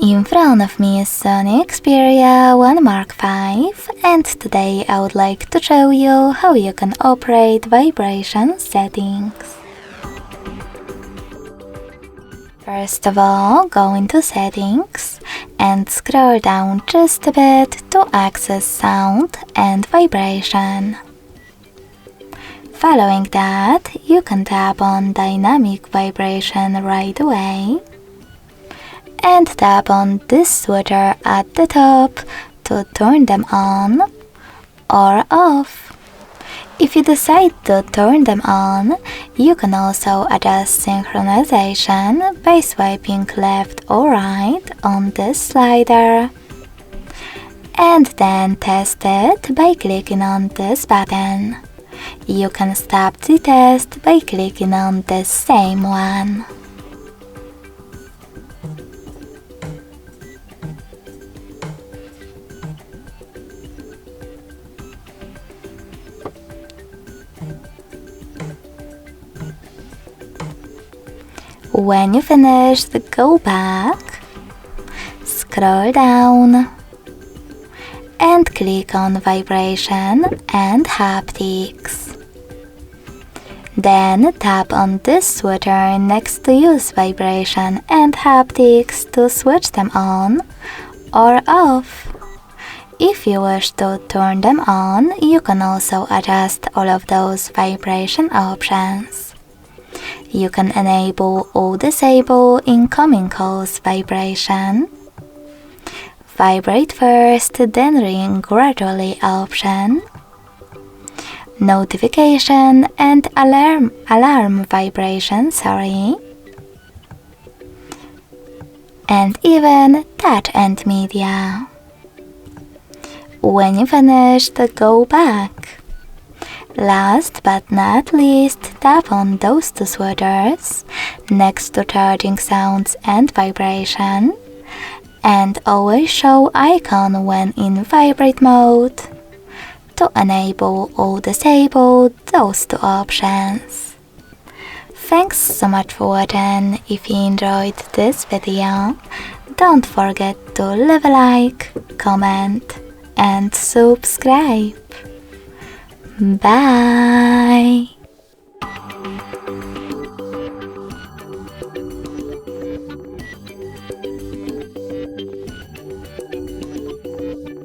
In front of me is SONY Xperia 1 Mark V, and today I would like to show you how you can operate vibration settings. First of all, go into Settings and scroll down just a bit to access Sound and Vibration. Following that, you can tap on Dynamic Vibration right away and tap on this switcher at the top to turn them on or off. If you decide to turn them on, you can also adjust synchronization by swiping left or right on this slider, and then test it by clicking on this button. You can stop the test by clicking on the same one. When you finished, go back, scroll down, and click on Vibration and Haptics. Then tap on this switcher next to Use Vibration and Haptics to switch them on or off. If you wish to turn them on, you can also adjust all of those vibration options. You can enable or disable incoming calls vibration, vibrate first then ring gradually option, notification and alarm vibration, and even touch and media. When you finished, go back. Last but not least, tap on those two switchers next to charging sounds and vibration, and always show icon when in vibrate mode to enable or disable those two options. Thanks so much for watching. If you enjoyed this video, don't forget to leave a like, comment and subscribe. Bye!